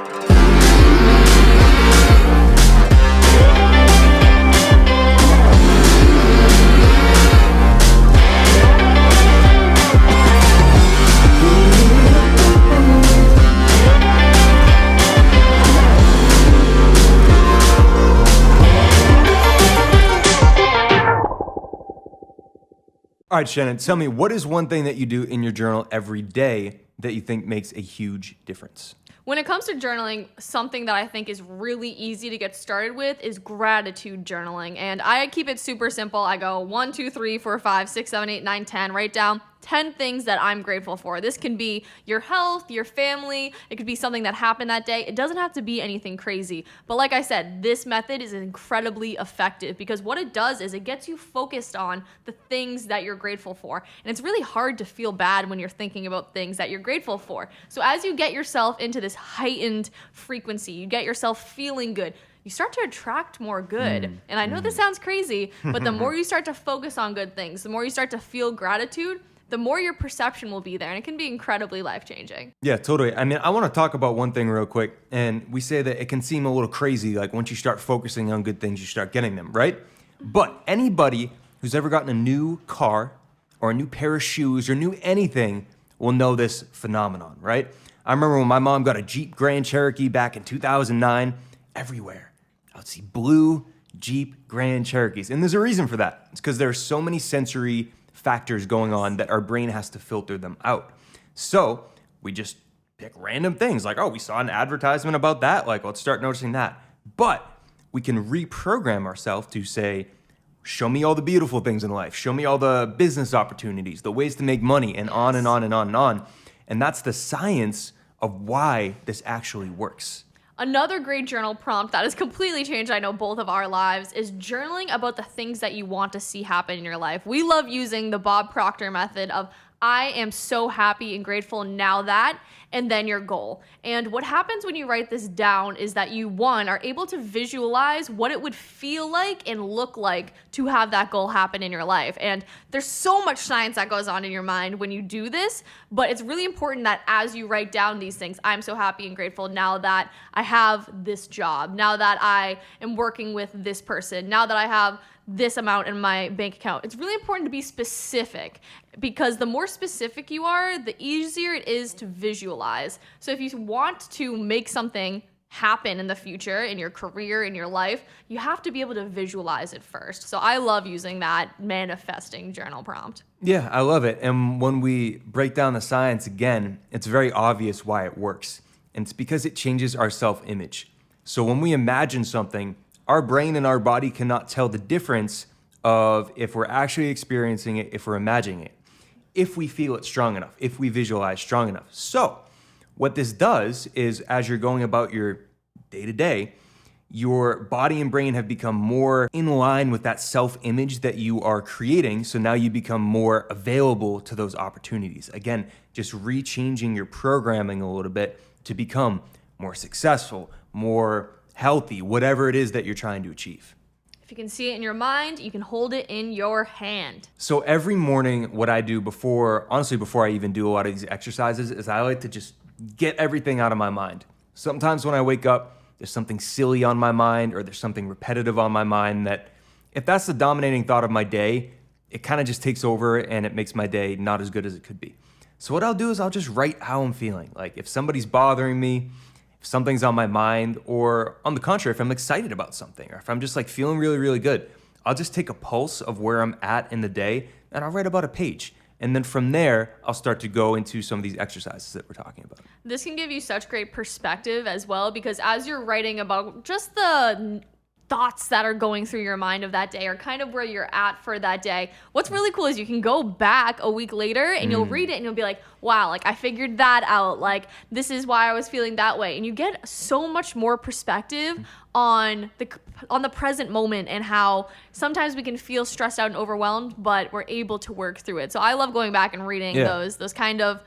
All right, Shannon, tell me, what is one thing that you do in your journal every day that you think makes a huge difference? When it comes to journaling, something that I think is really easy to get started with is gratitude journaling. And I keep it super simple. I go 1, 2, 3, 4, 5, 6, 7, 8, 9, 10, write down 10 things that I'm grateful for. This can be your health, your family. It could be something that happened that day. It doesn't have to be anything crazy. But like I said, this method is incredibly effective because what it does is it gets you focused on the things that you're grateful for. And it's really hard to feel bad when you're thinking about things that you're grateful for. So as you get yourself into this heightened frequency, you get yourself feeling good, you start to attract more good. And I know this sounds crazy, but the more you start to focus on good things, the more you start to feel gratitude, the more your perception will be there, and it can be incredibly life-changing. Yeah, totally. I mean, I want to talk about one thing real quick, and we say that it can seem a little crazy, like once you start focusing on good things, you start getting them, right? But anybody who's ever gotten a new car or a new pair of shoes or new anything will know this phenomenon, right? I remember when my mom got a Jeep Grand Cherokee back in 2009, everywhere I would see blue Jeep Grand Cherokees, and there's a reason for that. It's because there are so many sensory factors going on that our brain has to filter them out. So we just pick random things like, oh, we saw an advertisement about that. Like, let's start noticing that. But we can reprogram ourselves to say, show me all the beautiful things in life. Show me all the business opportunities, the ways to make money, and on and on and on and on. And that's the science of why this actually works. Another great journal prompt that has completely changed, I know, both of our lives is journaling about the things that you want to see happen in your life. We love using the Bob Proctor method of I am so happy and grateful now that, and then your goal. And what happens when you write this down is that you, one, are able to visualize what it would feel like and look like to have that goal happen in your life. And there's so much science that goes on in your mind when you do this, but it's really important that as you write down these things, I'm so happy and grateful now that I have this job, now that I am working with this person, now that I have this amount in my bank account. It's really important to be specific because the more specific you are, the easier it is to visualize. So if you want to make something happen in the future, in your career, in your life, you have to be able to visualize it first. So I love using that manifesting journal prompt. Yeah, I love it. And when we break down the science again, it's very obvious why it works. And it's because it changes our self-image. So when we imagine something, our brain and our body cannot tell the difference of if we're actually experiencing it, if we're imagining it, if we feel it strong enough, if we visualize strong enough. So what this does is as you're going about your day-to-day, your body and brain have become more in line with that self-image that you are creating. So now you become more available to those opportunities. Again, just rechanging your programming a little bit to become more successful, more healthy, whatever it is that you're trying to achieve. If you can see it in your mind, you can hold it in your hand. So every morning, what I do before I even do a lot of these exercises is I like to just get everything out of my mind. Sometimes when I wake up, there's something silly on my mind or there's something repetitive on my mind that if that's the dominating thought of my day, it kind of just takes over and it makes my day not as good as it could be. So what I'll do is I'll just write how I'm feeling. Like if somebody's bothering me, if something's on my mind, or on the contrary, if I'm excited about something, or if I'm just like feeling really, really good, I'll just take a pulse of where I'm at in the day and I'll write about a page. And then from there, I'll start to go into some of these exercises that we're talking about. This can give you such great perspective as well, because as you're writing about just the thoughts that are going through your mind of that day or kind of where you're at for that day, what's really cool is you can go back a week later and you'll read it and you'll be like, wow, like I figured that out. Like this is why I was feeling that way. And you get so much more perspective on the present moment and how sometimes we can feel stressed out and overwhelmed, but we're able to work through it. So I love going back and reading those kind of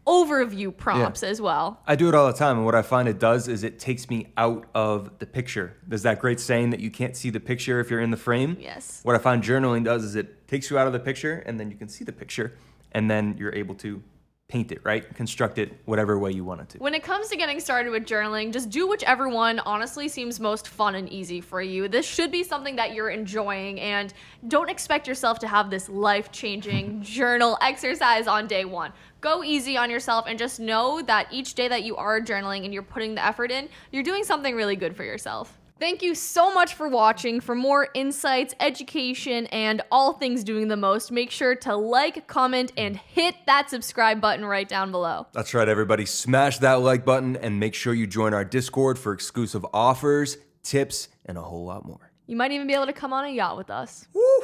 overview prompts as well. I do it all the time, and what I find it does is it takes me out of the picture. There's that great saying that you can't see the picture if you're in the frame. Yes. What I find journaling does is it takes you out of the picture, and then you can see the picture, and then you're able to paint it, right? Construct it whatever way you want it to. When it comes to getting started with journaling, just do whichever one honestly seems most fun and easy for you. This should be something that you're enjoying, and don't expect yourself to have this life-changing journal exercise on day one. Go easy on yourself and just know that each day that you are journaling and you're putting the effort in, you're doing something really good for yourself. Thank you so much for watching. For more insights, education, and all things doing the most, make sure to like, comment, and hit that subscribe button right down below. That's right, everybody. Smash that like button and make sure you join our Discord for exclusive offers, tips, and a whole lot more. You might even be able to come on a yacht with us. Woo!